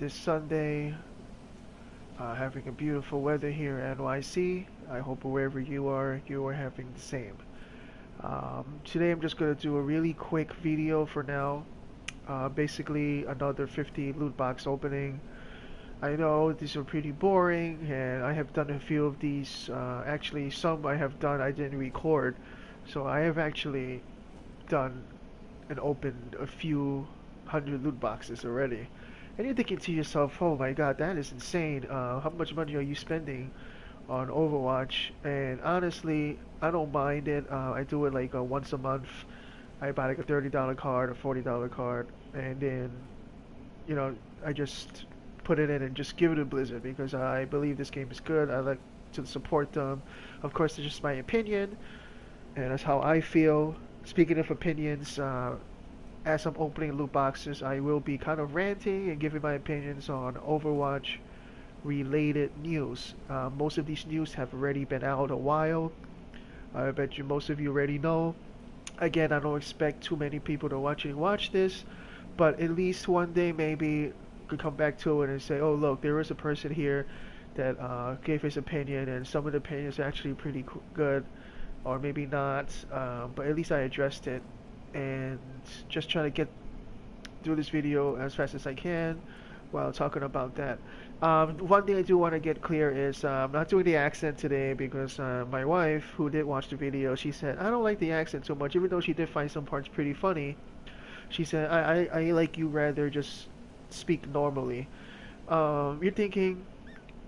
this Sunday. Having a beautiful weather here in NYC. I hope wherever you are having the same. Today I'm just going to do a really quick video for now. Basically another 50 loot box opening. I know these are pretty boring and I have done a few of these. Actually some I have done I didn't record. So I have actually done and opened a few hundred loot boxes already. And you're thinking to yourself, oh my god, that is insane. How much money are you spending on Overwatch? And honestly, I don't mind it. I do it like once a month. I buy like a $30 card or $40 card, and then, you know, I just put it in and just give it to Blizzard because I believe this game is good. I like to support them. Of course, it's just my opinion, and that's how I feel. Speaking of opinions, as I'm opening loot boxes, I will be kind of ranting and giving my opinions on Overwatch related news. Most of these news have already been out a while. I bet you most of you already know. Again, I don't expect too many people to watch this, but at least one day maybe could come back to it and say, oh look, there is a person here that gave his opinion, and some of the opinions are actually pretty good, or maybe not. But at least I addressed it, and just trying to get through this video as fast as I can while talking about that. One thing I do want to get clear is I'm not doing the accent today because my wife, who did watch the video, she said, I don't like the accent so much, even though she did find some parts pretty funny. She said, I like you rather just speak normally. You're thinking,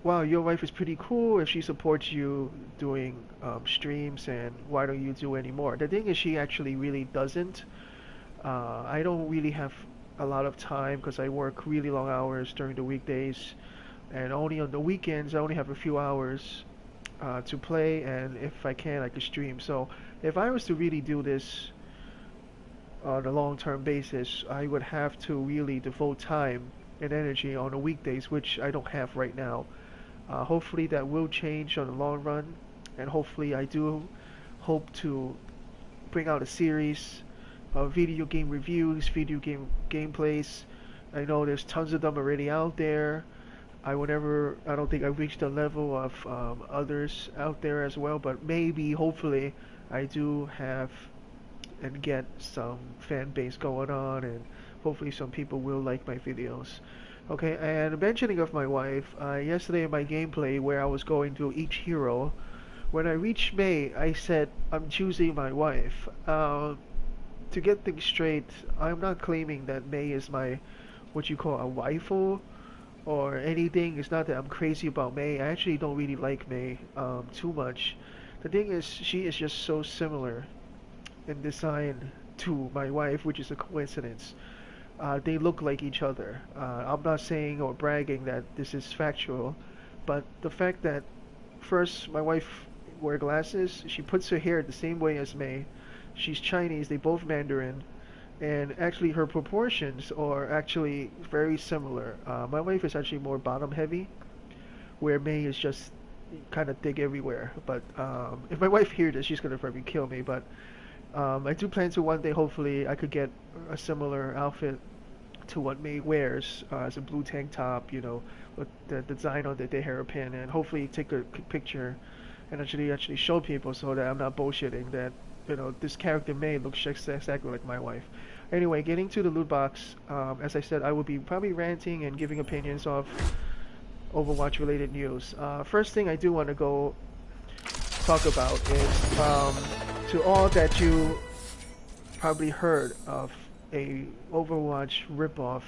wow, your wife is pretty cool if she supports you doing streams, and why don't you do any more? The thing is, she actually really doesn't. I don't really have a lot of time because I work really long hours during the weekdays, and only on the weekends I only have a few hours to play, and if I can, I can stream. So if I was to really do this on a long-term basis, I would have to really devote time and energy on the weekdays, which I don't have right now. Hopefully that will change on the long run, and hopefully I do hope to bring out a series of video game reviews, video game gameplays. I know there's tons of them already out there. I don't think I've reached the level of others out there as well, but maybe, hopefully, I do have and get some fan base going on, and hopefully some people will like my videos. Okay, and mentioning of my wife, yesterday in my gameplay where I was going through each hero, when I reached May, I said I'm choosing my wife. To get things straight, I'm not claiming that May is my, what you call, a waifu or anything. It's not that I'm crazy about May. I actually don't really like May too much. The thing is, she is just so similar in design to my wife, which is a coincidence. They look like each other. I'm not saying or bragging that this is factual, but the fact that first my wife wear glasses, she puts her hair the same way as May. She's Chinese, they both Mandarin, and actually her proportions are actually very similar. My wife is actually more bottom heavy, where May is just kind of thick everywhere. But if my wife hears this, she's gonna probably kill me. But I do plan to one day, hopefully, I could get a similar outfit to what May wears, as a blue tank top, you know, with the design on the hairpin, and hopefully take a picture and actually show people so that I'm not bullshitting that, you know, this character May looks exactly like my wife. Anyway, getting to the loot box, as I said, I will be probably ranting and giving opinions of Overwatch related news. First thing I do want to go talk about is to all that you probably heard of a Overwatch ripoff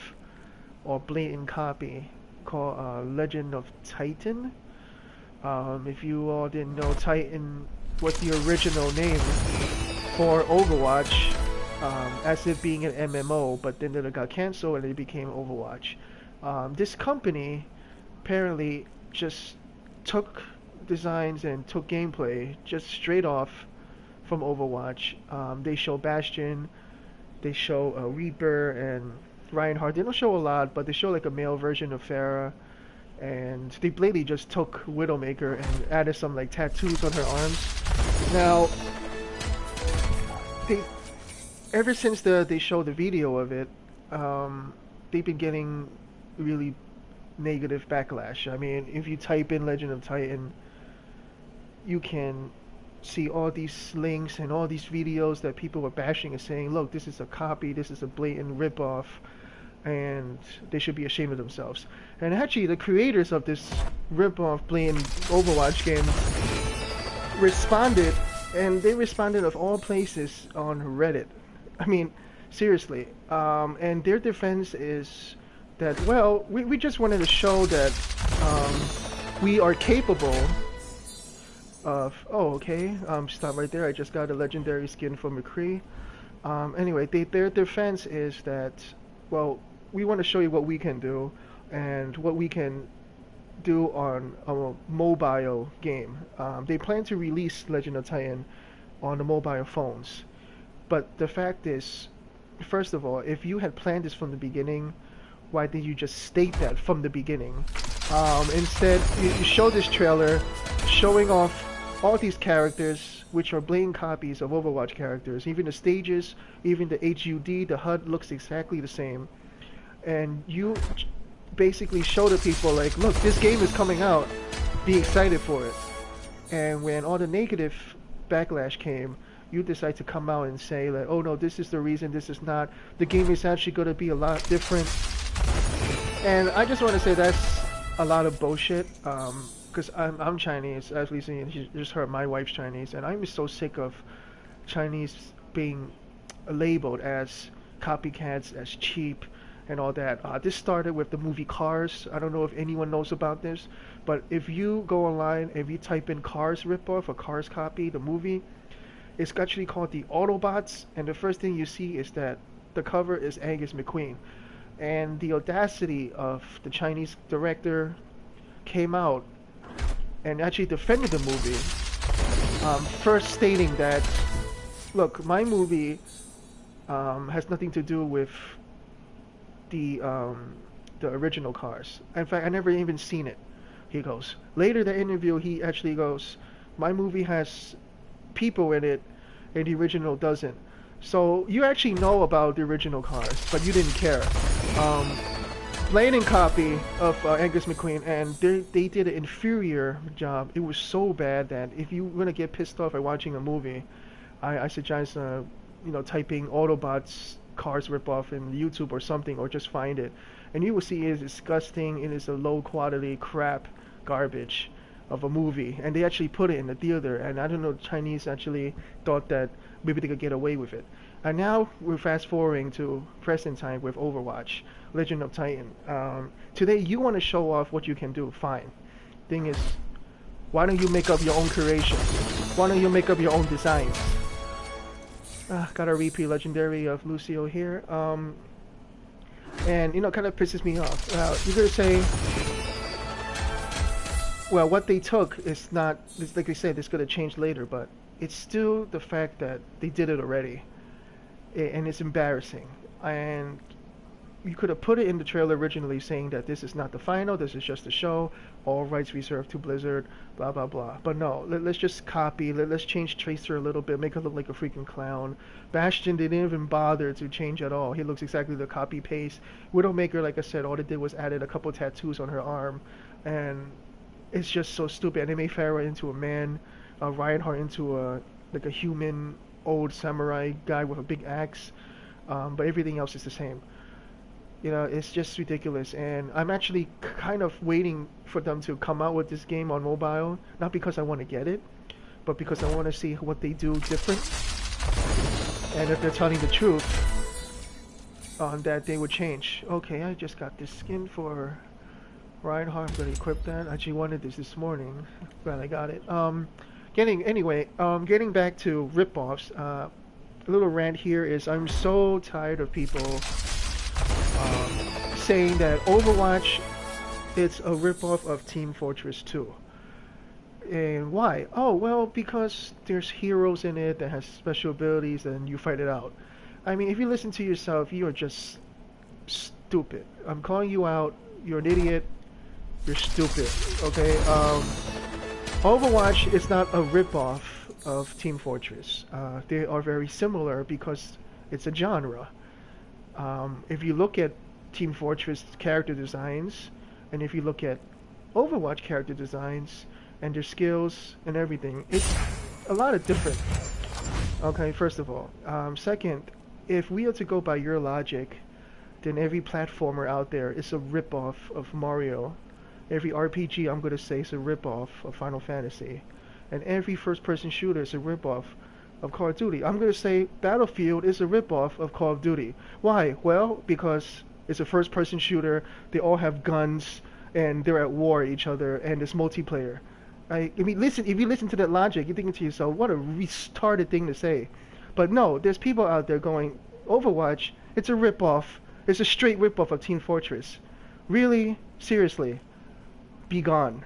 or blatant copy called Legend of Titan. If you all didn't know, Titan was the original name for Overwatch, as it being an MMO, but then it got canceled and it became Overwatch. This company apparently just took designs and took gameplay just straight off from Overwatch. They show Bastion, they show Reaper and Reinhardt. They don't show a lot, but they show like a male version of Pharah, and they blatantly just took Widowmaker and added some like tattoos on her arms. Now, they ever since they showed the video of it, they've been getting really negative backlash. I mean, if you type in Legend of Titan, you can see all these links and all these videos that people were bashing and saying, look, this is a copy, this is a blatant ripoff, and they should be ashamed of themselves. And actually, the creators of this ripoff blatant Overwatch game responded, and they responded of all places on Reddit. I mean, seriously. And their defense is that, well, we just wanted to show that we are capable of. Oh, okay. Stop right there. I just got a legendary skin for McCree. Anyway, their defense is that, well, we want to show you what we can do and what we can do on a mobile game. They plan to release Legend of Titan on the mobile phones. But the fact is, first of all, if you had planned this from the beginning, why did you just state that from the beginning? Instead, you show this trailer showing off all these characters, which are blatant copies of Overwatch characters. Even the stages, even the HUD, the HUD looks exactly the same. And you basically show the people, like, look, this game is coming out, be excited for it. And when all the negative backlash came, you decide to come out and say, like, oh no, this is the reason, this is not, the game is actually going to be a lot different. And I just want to say that's a lot of bullshit, because I'm Chinese, as you just heard, my wife's Chinese, and I'm so sick of Chinese being labeled as copycats, as cheap, and all that. This started with the movie Cars. I don't know if anyone knows about this, but if you go online, if you type in Cars ripoff or Cars copy, the movie, it's actually called the Autobots, and the first thing you see is that the cover is Angus McQueen. And the audacity of the Chinese director came out and actually defended the movie, first stating that, look, my movie has nothing to do with the original Cars. In fact, I never even seen it. He goes. Later, the interview, he actually goes, my movie has people in it, and the original doesn't. So you actually know about the original Cars, but you didn't care. Blatant copy of Angus McQueen, and they did an inferior job. It was so bad that if you're gonna get pissed off at watching a movie, I suggest typing Autobots Cars ripoff in YouTube or something, or just find it, and you will see it is disgusting. It is a low quality crap garbage of a movie, and they actually put it in the theater, and I don't know, the Chinese actually thought that maybe they could get away with it. And now we're fast forwarding to present time with Overwatch, Legend of Titan. Today you want to show off what you can do, fine. Thing is, why don't you make up your own creations? Why don't you make up your own designs? Got a repeat legendary of Lucio here, and kind of pisses me off. You're gonna say, well, what they took is not, it's like they said, it's gonna change later, but it's still the fact that they did it already, and it's embarrassing. And you could have put it in the trailer originally saying that this is not the final, this is just a show, all rights reserved to Blizzard, blah blah blah. But no, let's just copy, let's change Tracer a little bit, make her look like a freaking clown. Bastion didn't even bother to change at all. He looks exactly the copy paste. Widowmaker, like I said, all they did was added a couple tattoos on her arm, and it's just so stupid. And they made Pharah into a man, Reinhardt into a human old samurai guy with a big axe, but everything else is the same. It's just ridiculous, and I'm actually kind of waiting for them to come out with this game on mobile, not because I want to get it, but because I want to see what they do different, and if they're telling the truth, on that they would change. Okay, I just got this skin for Reinhardt, I'm going to equip that. I actually wanted this morning, glad I got it. Getting back to rip-offs, a little rant here is I'm so tired of people saying that Overwatch, it's a ripoff of Team Fortress 2. And why? Oh, well, because there's heroes in it that has special abilities and you fight it out. I mean, if you listen to yourself, you are just stupid. I'm calling you out. You're an idiot. You're stupid. Okay? Overwatch is not a ripoff of Team Fortress. They are very similar because it's a genre. If you look at Team Fortress character designs, And if you look at Overwatch character designs and their skills and everything, it's a lot of different. Okay, first of all. Second, if we are to go by your logic, then every platformer out there is a ripoff of Mario. Every RPG I'm gonna say is a ripoff of Final Fantasy. And every first-person shooter is a ripoff of Call of Duty. I'm gonna say Battlefield is a ripoff of Call of Duty. Why? Well, because it's a first-person shooter, they all have guns, and they're at war with each other, and it's multiplayer. I mean, listen. If you listen to that logic, you're thinking to yourself, "What a retarded thing to say." But no, there's people out there going, "Overwatch, it's a ripoff. It's a straight ripoff of Team Fortress." Really, seriously, be gone.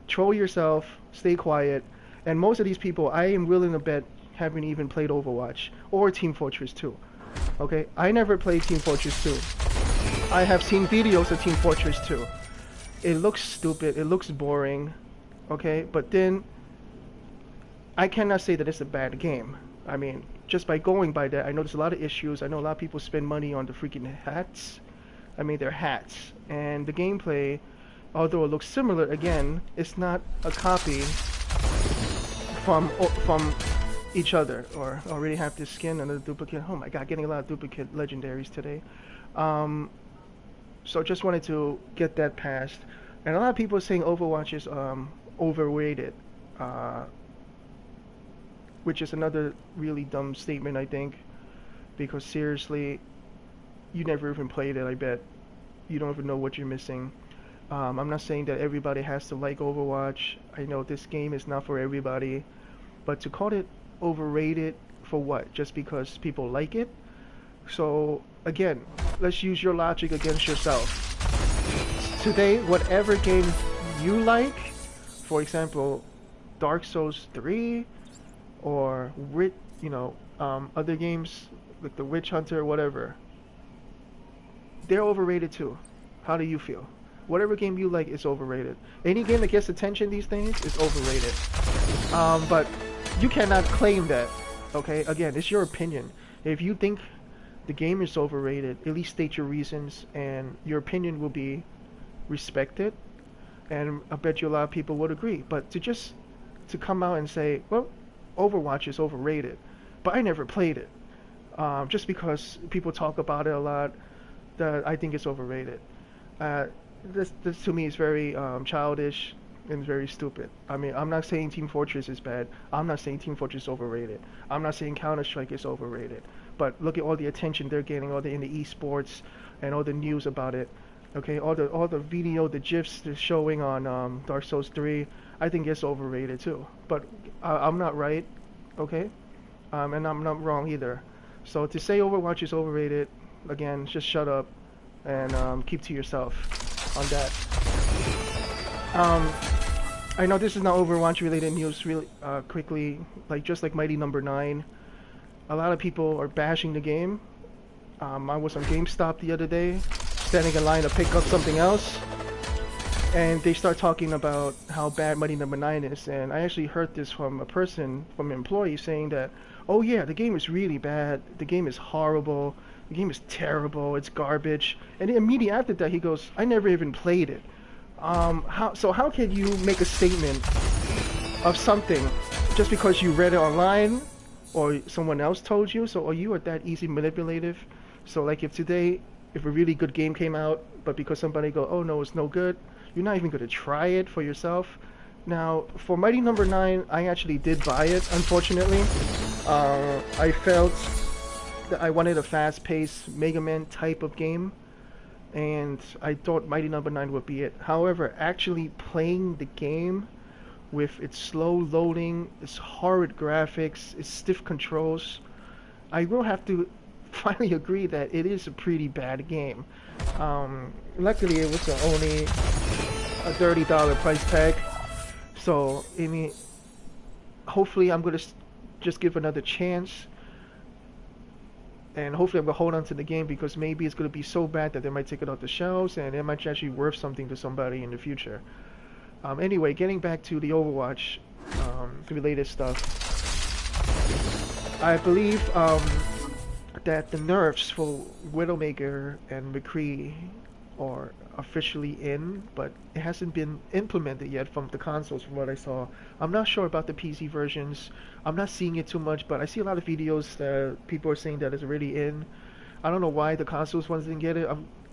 Troll yourself. Stay quiet. And most of these people, I am willing to bet, haven't even played Overwatch or Team Fortress 2. Okay, I never played Team Fortress 2. I have seen videos of Team Fortress 2. It looks stupid. It looks boring. Okay, but then I cannot say that it's a bad game. I mean, just by going by that, I know there's a lot of issues. I know a lot of people spend money on the freaking hats. I mean, they're hats. And the gameplay, although it looks similar, again, it's not a copy from each other. Or already have this skin and a duplicate. Oh my god, getting a lot of duplicate legendaries today. So just wanted to get that passed. And a lot of people are saying Overwatch is overrated, which is another really dumb statement, I think, because seriously, you never even played it. I bet you don't even know what you're missing. I'm not saying that everybody has to like Overwatch. I know this game is not for everybody, but to call it overrated for what? Just because people like it? So again, let's use your logic against yourself. Today, whatever game you like, for example, Dark Souls 3 or other games like the Witch Hunter or whatever, they're overrated too. How do you feel? Whatever game you like is overrated. Any game that gets attention these days is overrated. But you cannot claim that. Okay, again, it's your opinion. If you think the game is overrated, at least state your reasons, and your opinion will be respected. And I bet you a lot of people would agree. But to come out and say, well, Overwatch is overrated, but I never played it, just because people talk about it a lot, that I think it's overrated. This to me is very childish and very stupid. I mean, I'm not saying Team Fortress is bad. I'm not saying Team Fortress is overrated. I'm not saying Counter-Strike is overrated. But look at all the attention they're getting, all the in the esports, and all the news about it. Okay, all the video, the gifs they're showing on Dark Souls 3, I think it's overrated too. But I'm not right, okay? And I'm not wrong either. So to say Overwatch is overrated, again, just shut up and keep to yourself on that. I know this is not Overwatch related news really quickly, just like Mighty Number 9. A lot of people are bashing the game. I was on GameStop the other day, standing in line to pick up something else, and they start talking about how bad Mighty Number 9 is. And I actually heard this from an employee saying that, oh yeah, the game is really bad, the game is horrible, the game is terrible, it's garbage. And then immediately after that he goes, I never even played it. How can you make a statement of something just because you read it online or someone else told you? So are you that easy manipulative? So like if a really good game came out, but because somebody go, oh no, it's no good, you're not even going to try it for yourself. Now, for Mighty Number 9, I actually did buy it, unfortunately. I felt that I wanted a fast-paced Mega Man type of game, and I thought Mighty Number 9 would be it. However, actually playing the game with its slow loading, its horrid graphics, its stiff controls, I will have to finally agree that it is a pretty bad game. Luckily, it was only a $30 price tag, so I mean, hopefully I'm gonna just give another chance, and hopefully I'm gonna hold on to the game, because maybe it's gonna be so bad that they might take it off the shelves and it might actually worth something to somebody in the future. Anyway, getting back to the Overwatch related stuff, I believe that the nerfs for Widowmaker and McCree or officially in, but it hasn't been implemented yet from the consoles from what I saw. I'm not sure about the PC versions. I'm not seeing it too much, but I see a lot of videos that people are saying that it's already in. I don't know why the consoles ones didn't get it.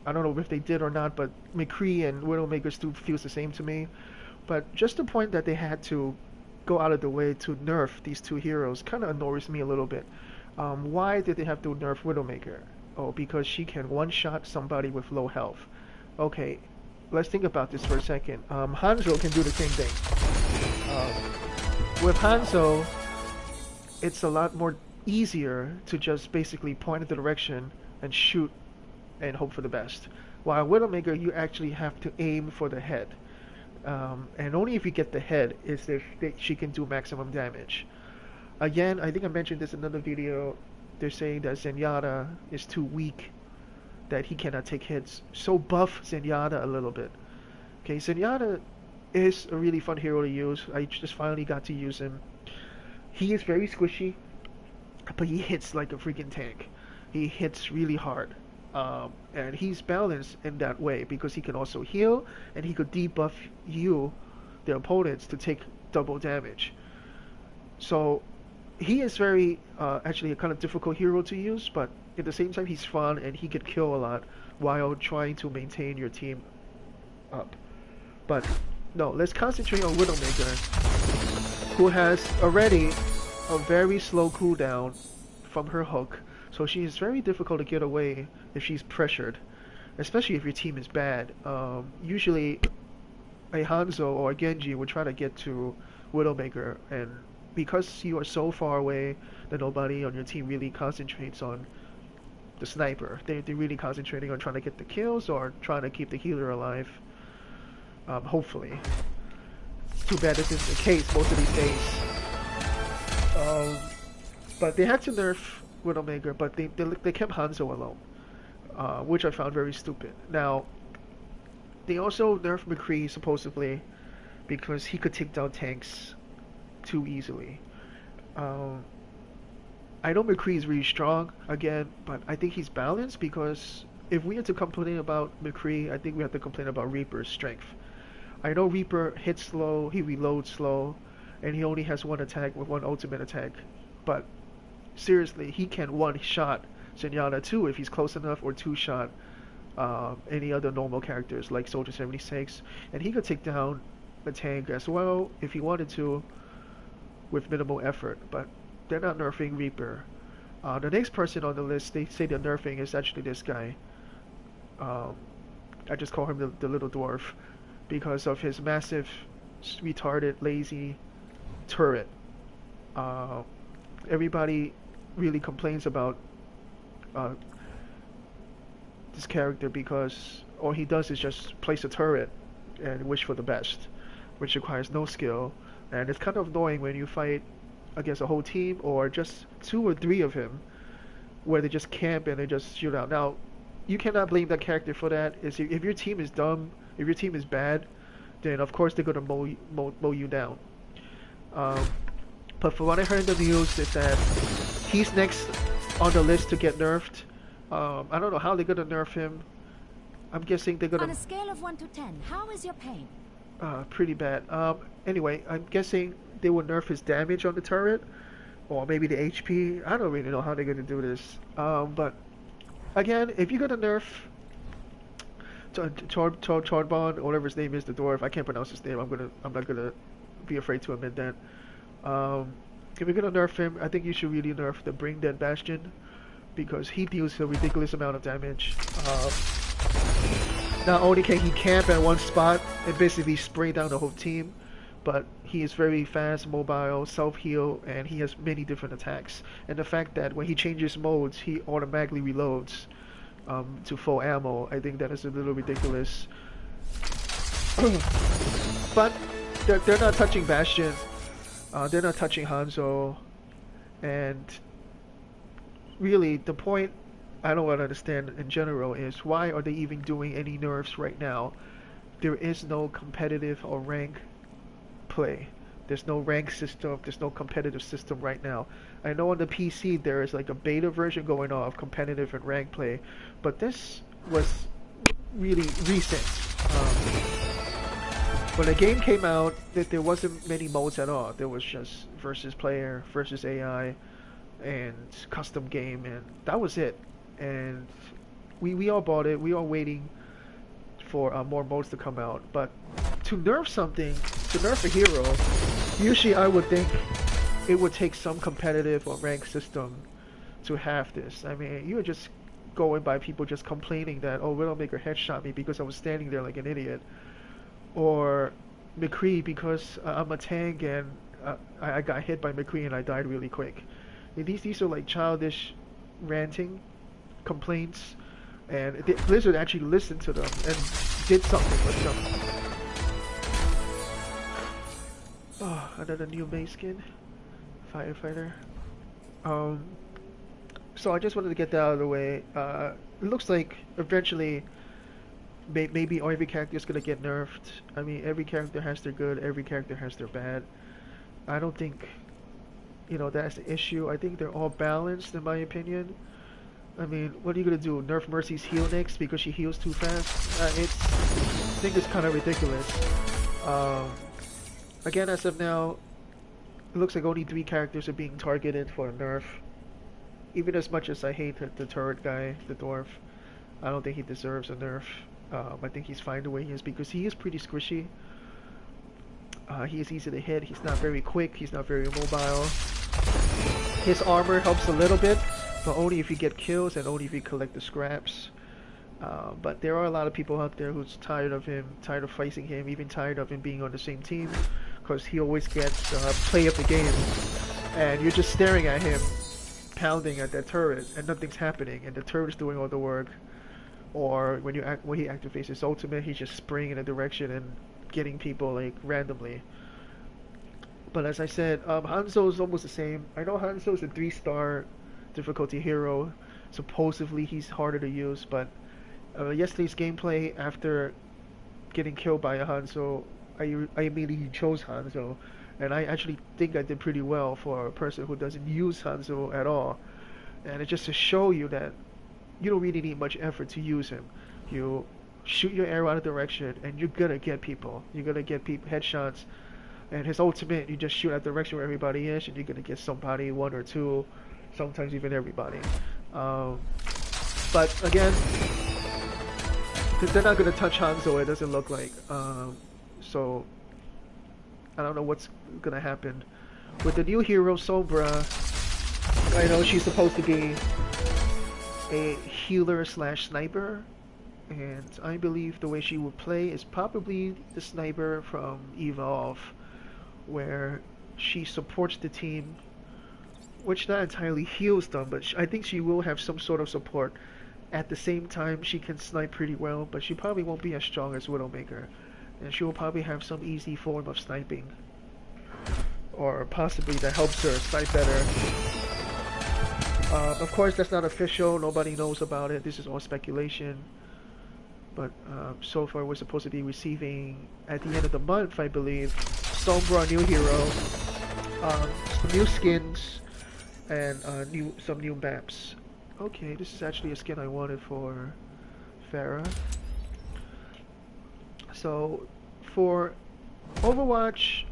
I don't know if they did or not, but McCree and Widowmaker still feels the same to me. But just the point that they had to go out of the way to nerf these two heroes kind of annoys me a little bit. Why did they have to nerf Widowmaker? Oh, because she can one-shot somebody with low health. Okay, let's think about this for a second. Hanzo can do the same thing. With Hanzo, it's a lot more easier to just basically point in the direction and shoot and hope for the best. While Widowmaker, you actually have to aim for the head. And only if you get the head is if she can do maximum damage. Again, I think I mentioned this in another video. They're saying that Zenyatta is too weak, that he cannot take hits. So buff Zenyatta a little bit. Okay, Zenyatta is a really fun hero to use. I just finally got to use him. He is very squishy, but he hits like a freaking tank. He hits really hard. And he's balanced in that way because he can also heal and he could debuff you, the opponents, to take double damage. So he is very actually a kind of difficult hero to use, but at the same time he's fun and he could kill a lot while trying to maintain your team up. But no, let's concentrate on Widowmaker, who has already a very slow cooldown from her hook, so she is very difficult to get away if she's pressured, especially if your team is bad. Usually a Hanzo or a Genji would try to get to Widowmaker, and because you are so far away that nobody on your team really concentrates on the sniper. They're really concentrating on trying to get the kills or trying to keep the healer alive. Hopefully. Too bad this isn't the case most of these days. But they had to nerf Widowmaker, but they kept Hanzo alone, which I found very stupid. Now, they also nerfed McCree supposedly because he could take down tanks too easily. I know McCree is really strong again, but I think he's balanced because if we had to complain about McCree, I think we have to complain about Reaper's strength. I know Reaper hits slow, he reloads slow, and he only has one attack with one ultimate attack. But seriously, he can one-shot Zenyatta too if he's close enough, or two-shot any other normal characters like Soldier 76, and he could take down a tank as well if he wanted to with minimal effort. But they're not nerfing Reaper. The next person on the list they say they're nerfing is actually this guy. I just call him the little dwarf because of his massive, retarded, lazy turret. Everybody really complains about this character because all he does is just place a turret and wish for the best, which requires no skill, and it's kind of annoying when you fight against a whole team or just two or three of him where they just camp and they just shoot out. Now, you cannot blame that character for that. If your team is dumb, if your team is bad, then of course they're gonna mow you down. But from what I heard in the news is that he's next on the list to get nerfed. I don't know how they're gonna nerf him. I'm guessing they're gonna... On a scale of 1 to 10, how is your pain? Pretty bad. Anyway, I'm guessing they will nerf his damage on the turret, or maybe the HP. I don't really know how they're gonna do this. But again, if you're gonna nerf Chordbon, or whatever his name is, the dwarf, I can't pronounce his name. I'm not gonna be afraid to admit that. If you're gonna nerf him, I think you should really nerf the Brain Dead Bastion because he deals a ridiculous amount of damage. Not only can he camp at one spot and basically spray down the whole team, but he is very fast, mobile, self-heal, and he has many different attacks. And the fact that when he changes modes, he automatically reloads to full ammo, I think that is a little ridiculous. But they're not touching Bastion, they're not touching Hanzo, and really the point I don't want to understand in general is why are they even doing any nerfs right now? There is no competitive or rank play. There's no rank system, there's no competitive system right now. I know on the PC there is like a beta version going on of competitive and rank play, but this was really recent. When the game came out, there wasn't many modes at all. There was just versus player, versus AI, and custom game, and that was it. And we all bought it. We all waiting for more modes to come out. But to nerf something, to nerf a hero, usually I would think it would take some competitive or rank system to have this. I mean, you were just going by people just complaining that, oh, Widowmaker headshot me because I was standing there like an idiot, or McCree because I'm a tank and I got hit by McCree and I died really quick. And these are like childish ranting complaints, and Blizzard actually listened to them and did something with them. Oh, another new base skin, firefighter. Um, so I just wanted to get that out of the way. It looks like eventually maybe every character is gonna get nerfed. I mean, every character has their good, every character has their bad. I don't think, that's the issue. I think they're all balanced, in my opinion. I mean, what are you gonna do? Nerf Mercy's heal next because she heals too fast? I think it's kind of ridiculous. Um, Again, as of now, it looks like only 3 characters are being targeted for a nerf. Even as much as I hate the turret guy, the dwarf, I don't think he deserves a nerf. I think he's fine the way he is because he is pretty squishy. He is easy to hit. He's not very quick. He's not very mobile. His armor helps a little bit, but only if you get kills and only if you collect the scraps. But there are a lot of people out there who's tired of him, tired of facing him, even tired of him being on the same team, because he always gets play of the game, and you're just staring at him, pounding at that turret, and nothing's happening, and the turret's doing all the work. Or when he activates his ultimate, he's just spraying in a direction and getting people like randomly. But as I said, Hanzo is almost the same. I know Hanzo is a 3-star difficulty hero. Supposedly he's harder to use, but yesterday's gameplay, after getting killed by a Hanzo, I immediately chose Hanzo, and I actually think I did pretty well for a person who doesn't use Hanzo at all. And it's just to show you that you don't really need much effort to use him. You shoot your arrow out of direction, and you're gonna get people. You're gonna get people headshots. And his ultimate, you just shoot at the direction where everybody is, and you're gonna get somebody, 1 or 2, sometimes even everybody. But again, they're not gonna touch Hanzo. It doesn't look like. So I don't know what's gonna happen with the new hero Sombra. I know she's supposed to be a healer slash sniper, and I believe the way she would play is probably the sniper from Evolve, where she supports the team, which not entirely heals them, but I think she will have some sort of support. At the same time, she can snipe pretty well, but she probably won't be as strong as Widowmaker, and she will probably have some easy form of sniping, or possibly that helps her snipe better. Of course, that's not official. Nobody knows about it. This is all speculation. But so far, we're supposed to be receiving at the end of the month, I believe, Sombra new hero, some new skins, and some new maps. Okay, this is actually a skin I wanted for Pharah. So for Overwatch,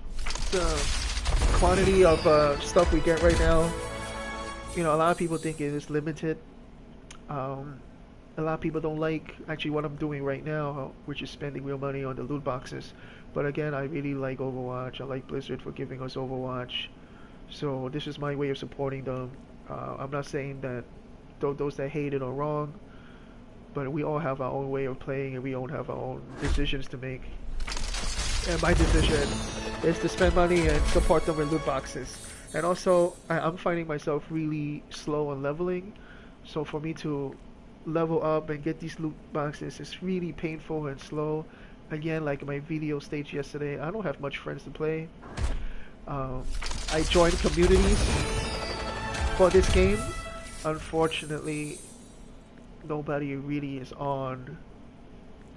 the quantity of stuff we get right now, a lot of people think it is limited. A lot of people don't like actually what I'm doing right now, which is spending real money on the loot boxes. But again, I really like Overwatch. I like Blizzard for giving us Overwatch. So this is my way of supporting them. I'm not saying that those that hate it are wrong, but we all have our own way of playing, and we all have our own decisions to make. And my decision is to spend money and support them with loot boxes. And also, I'm finding myself really slow on leveling, so for me to level up and get these loot boxes is really painful and slow. Again, like my video stage yesterday, I don't have much friends to play. I joined communities for this game. Unfortunately, nobody really is on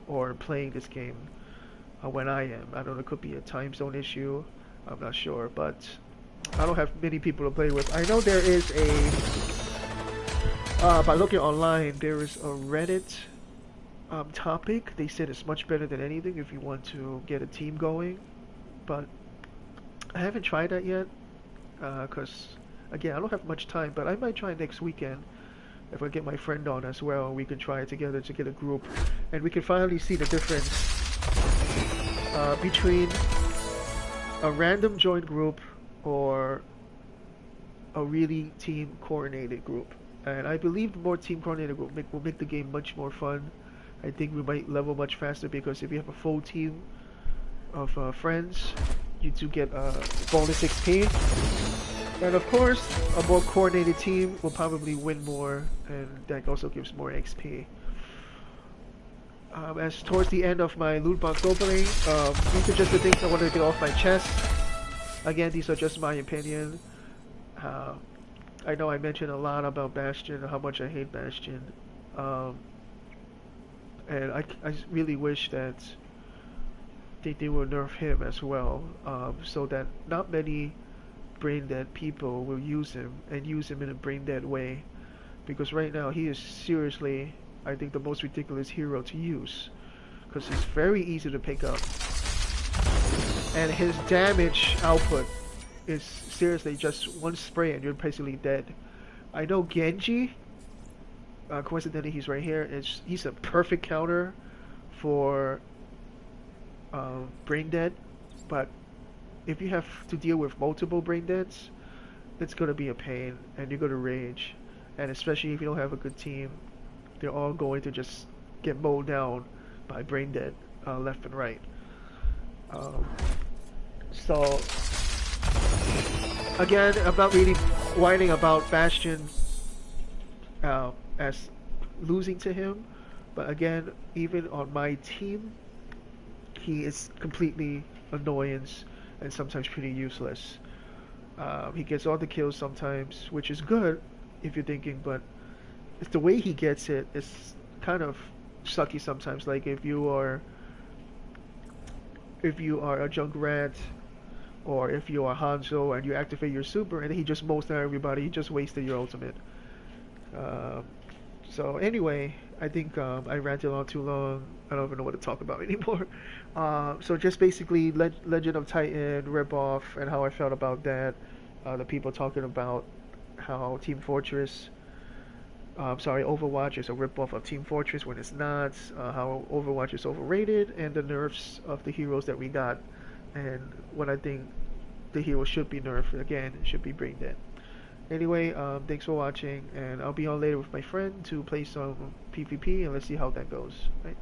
or playing this game when I am. I don't know, it could be a time zone issue, I'm not sure, but I don't have many people to play with. I know there is a, by looking online, there is a Reddit topic. They said it's much better than anything if you want to get a team going, but I haven't tried that yet because again I don't have much time. But I might try next weekend if I get my friend on as well. We can try it together to get a group, and we can finally see the difference between a random joined group or a really team coordinated group. And I believe the more team coordinated group will make the game much more fun. I think we might level much faster because if you have a full team of friends, you do get bonus XP. And of course, a more coordinated team will probably win more, and that also gives more XP. As towards the end of my loot box opening, these are just the things I wanted to get off my chest. Again, these are just my opinion. Uh, I know I mentioned a lot about Bastion, how much I hate Bastion. Um, and I really wish that they will nerf him as well, so that not many brain dead people will use him and use him in a brain dead way. Because right now he is seriously, I think, the most ridiculous hero to use. Because he's very easy to pick up. And his damage output is seriously just one spray and you're basically dead. I know Genji, coincidentally he's right here, he's a perfect counter for brain dead, but if you have to deal with multiple brain deads, it's gonna be a pain and you're gonna rage. And especially if you don't have a good team, they're all going to just get mowed down by brain dead left and right. Um, so again, I'm not really whining about Bastion as losing to him, but again, even on my team, he is completely annoyance and sometimes pretty useless. He gets all the kills sometimes, which is good if you're thinking, but it's the way he gets it. It's kind of sucky sometimes. Like if you are a Junkrat or if you are Hanzo and you activate your super and he just mows down everybody, you just wasted your ultimate. Um, so anyway, I think I ranted on too long. I don't even know what to talk about anymore. So just basically Legend of Titan ripoff and how I felt about that. The people talking about how Team Fortress, sorry, Overwatch is a ripoff of Team Fortress when it's not. How Overwatch is overrated and the nerfs of the heroes that we got, and what I think the hero should be nerfed again. Should be brain dead. Anyway, thanks for watching, and I'll be on later with my friend to play some PvP, and let's see how that goes. Right?